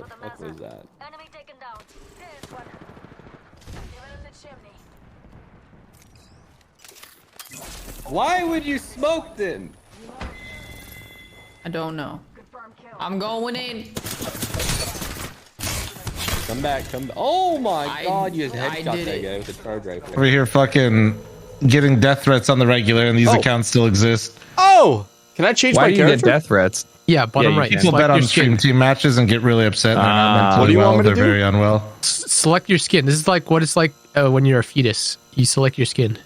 fuck was that? Enemy taken down. Here's one. Even in the chimney. Why would you smoke them? I don't know. I'm going in. Come back, come back. Oh my god, you just headshot that guy with a charge rifle. Over here fucking getting death threats on the regular and these accounts still exist. Oh! Can I change my character? Why do you get death threats? Yeah, bottom right. People bet on stream team matches and get really upset. They're not mentally well. They're very unwell. Select your skin. This is like what it's like when you're a fetus. You select your skin.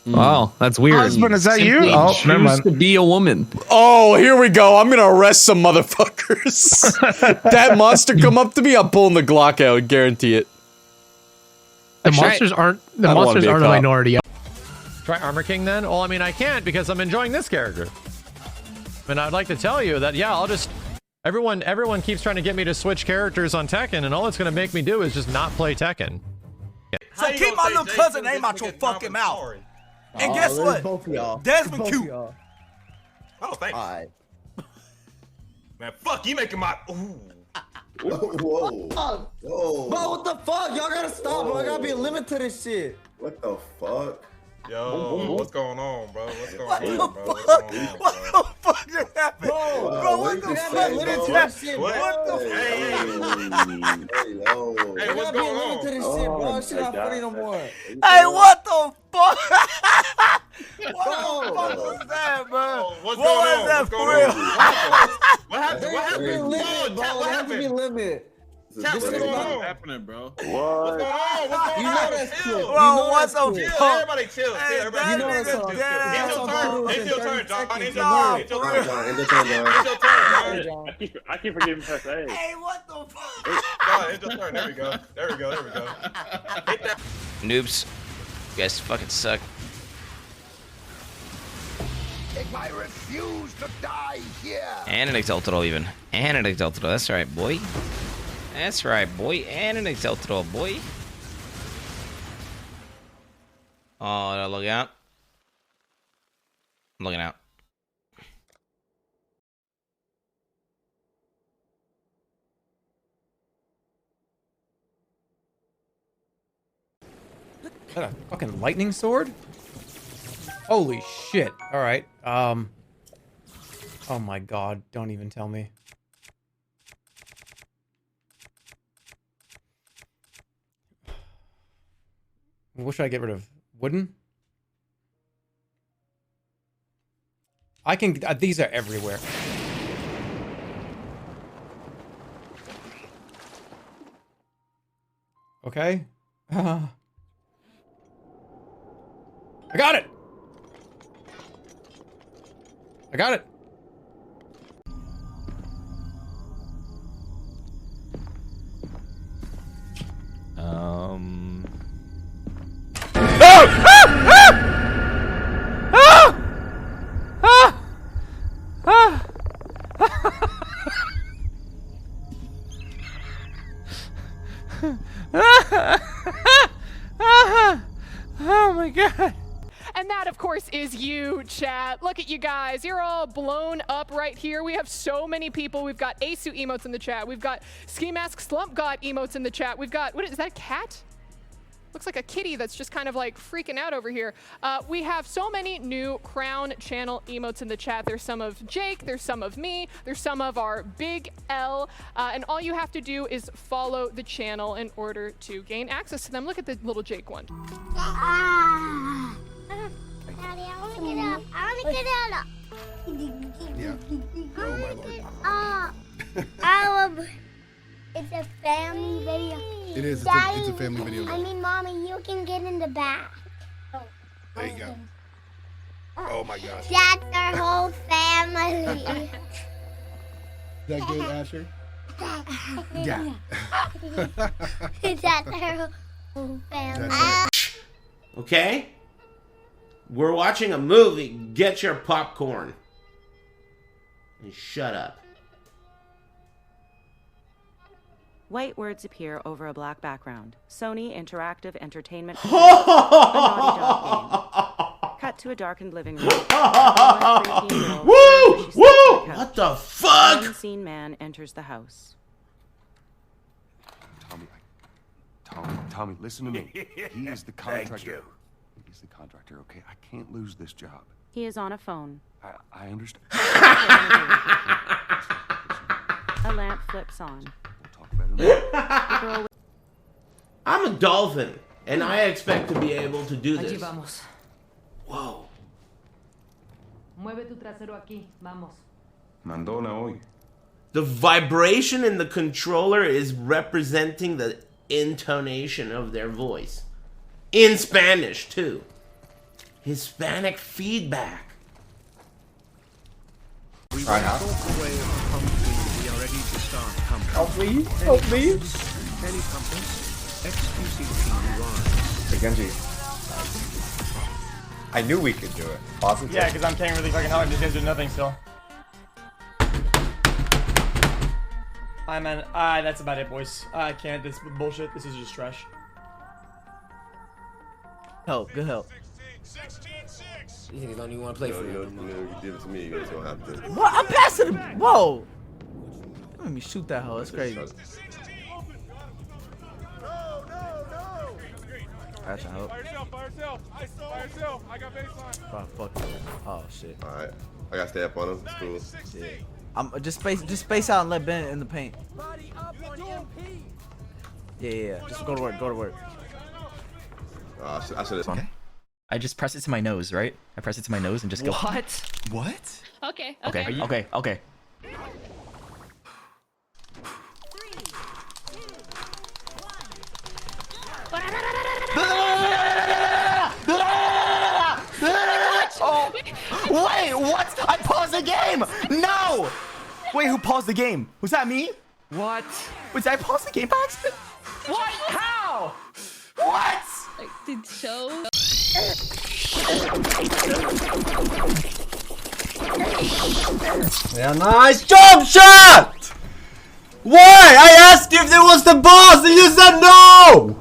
Wow, that's weird. Husband, is that you? Oh, never mind. To be a woman. Oh, here we go. I'm gonna arrest some motherfuckers. That monster come up to me, I'm pulling the Glock out. Guarantee it. The monsters aren't a minority. Try Armor King then? Well, I mean, I can't because I'm enjoying this character. And I'd like to tell you that, yeah, I'll just... Everyone keeps trying to get me to switch characters on Tekken, and all it's going to make me do is just not play Tekken. So keep my little cousin name out your fucking mouth. And guess what? Desmond Q. Oh, thanks. Alright. Man, fuck, you making my... Ooh. Whoa. Whoa. Bro, what the fuck? Y'all gotta stop, bro. I gotta be a limit to this shit. What the fuck? Yo, what's going on, bro? What's going on, bro? What the fuck just happened? Bro, what the fuck? What the Hey, what's going on? To this shit, bro. Shit not funny no more. Hey, what the fuck? What the fuck was that, bro? What was that for real? What happened? What happened? What happened? What's happening, bro? What's going on? What's going on? You know that's chill. Bro, what's up? Everybody chill. Everybody You know that's chill. It's your turn, John. It's your turn. I keep forgetting press A. Hey, what the fuck? It's your turn. There we go. There we go. There we go. Hit that. Noobs. You guys fucking suck. I refuse to die here. And an exalted even. And an exalted. That's right, boy. That's right, boy. And an exalted boy. Oh, look out. I'm looking out. Is that a fucking lightning sword? Holy shit. Alright. Oh my god. Don't even tell me. What should I get rid of? Wooden? I can... these are everywhere. Okay. I got it! I got it! Oh my god. And that, of course, is you, chat. Look at you guys. You're all blown up right here. We have so many people. We've got Asu emotes in the chat. We've got Ski Mask Slump God emotes in the chat. We've got, what is that, a cat? Looks like a kitty that's just kind of like freaking out over here. We have so many new Crown channel emotes in the chat. There's some of Jake, there's some of me, there's some of our Big L, and all you have to do is follow the channel in order to gain access to them. Look at the little Jake one. Daddy, I want to get up. I want to get up. Yeah. Oh my lord. It's a family video. It is. Daddy, It's a family video. I mean, Mommy, you can get in the back. There you go. Oh my gosh. That's our whole family. Is that good, Asher? Yeah. That's our whole family. Okay? We're watching a movie. Get your popcorn. And shut up. White words appear over a black background. Sony Interactive Entertainment. A Naughty Dog game. Cut to a darkened living room. Woo! Woo! couch. What the fuck? An unseen man enters the house. Tommy, listen to me. He is the contractor. He's the contractor, okay? I can't lose this job. He is on a phone. I understand. A lamp flips on. I'm a dolphin, and I expect to be able to do this. Whoa. Mueve tu trasero aquí. Vamos. Mandona hoy. The vibration in the controller is representing the intonation of their voice. In Spanish, too. Hispanic feedback. Alright, now. Help me! Help me! Hey, Genji. I knew we could do it. Positive. Yeah, because I'm carrying really fucking hard. These guys do nothing still. Man. That's about it, boys. I can't. This is bullshit. This is just trash. Help. Good help. You niggas don't even want to play for you. You give it to me, you guys don't have to. What? I'm passing him. Whoa. Let me shoot that hoe. That's crazy. That's a hoe. By yourself. I got baseline. Oh, fuck. Oh, shit. Alright. I gotta stay up on him. It's cool. Yeah. I'm just space out and let Ben in the paint. Yeah. Just go to work. I should have. Okay. I just press it to my nose, right? I press it to my nose and just go. What? What? Okay. Okay. Oh, wait, what? I paused the game! No! Wait, who paused the game? Was that me? What? Did I pause the game by accident? What? How? What? Did show? Yeah, nice jump shot! Why? I asked you if there was the boss and you said no!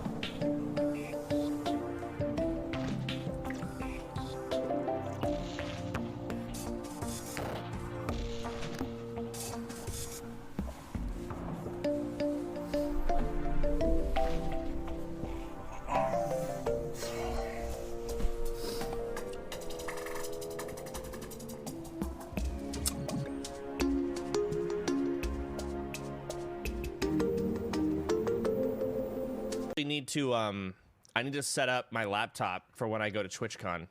I need to set up my laptop for when I go to TwitchCon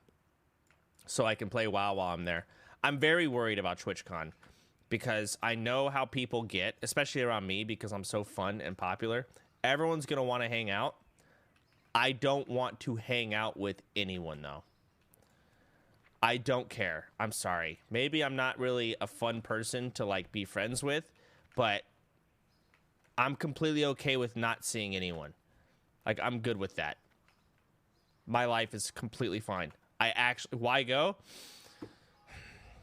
so I can play WoW while I'm there. I'm very worried about TwitchCon because I know how people get, especially around me because I'm so fun and popular. Everyone's going to want to hang out. I don't want to hang out with anyone though. I don't care. I'm sorry. Maybe I'm not really a fun person to like be friends with, but I'm completely okay with not seeing anyone. Like, I'm good with that. My life is completely fine. Why go?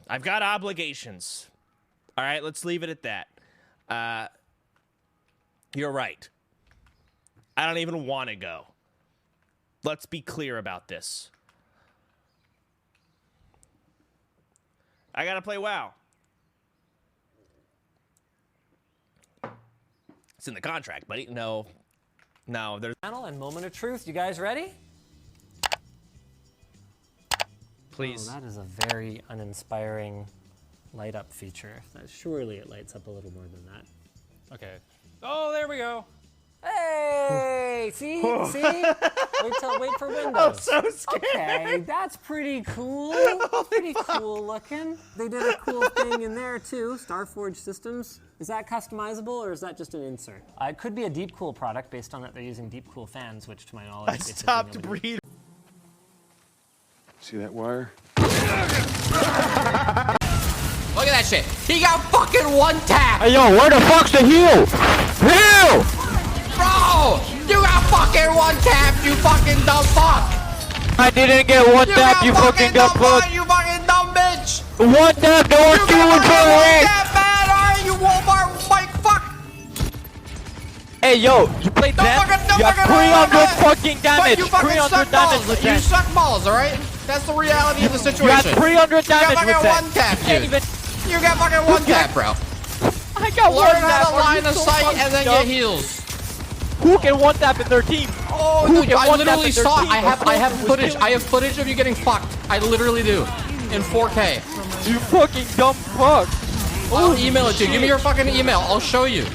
I've got obligations. All right, let's leave it at that. You're right. I don't even want to go. Let's be clear about this. I gotta play WoW. It's in the contract, buddy. No, there's... Channel and moment of truth. You guys ready? Please. Oh, that is a very uninspiring light up feature. Surely it lights up a little more than that. Okay. Oh, there we go. Hey, see? Wait for Windows. I'm so scared. Okay, that's pretty cool. Pretty cool looking. They did a cool thing in there too. Starforge Systems. Is that customizable or is that just an insert? It could be a Deep Cool product based on that they're using Deep Cool fans, which to my knowledge, I stopped breathing. See that wire? Look at that shit. He got fucking one tap. Hey, yo, where the fuck's the heal? Heal! Bro, you got fucking one tap, you fucking dumb fuck. I didn't get one tap, you fucking dumb fuck. You fucking dumb bitch. One tap, no one you for it. Man, alright, you Walmart Mike fuck. Hey, yo, you played that? You have 300 fucking damage. You fucking 300 damage with You that. suck balls, alright? That's the reality of the situation. You have 300 damage you with that. One tap, dude. you get fucking one tap, bro. I got one Learn tap. how to line of sight and then get heals. Who can one tap in their team? Oh, Who dude, can I one tap literally in their saw. team? I have footage. I have footage of you getting fucked. I literally do, in 4K. You fucking dumb fuck. I'll email it to you. Give me your fucking email. I'll show you.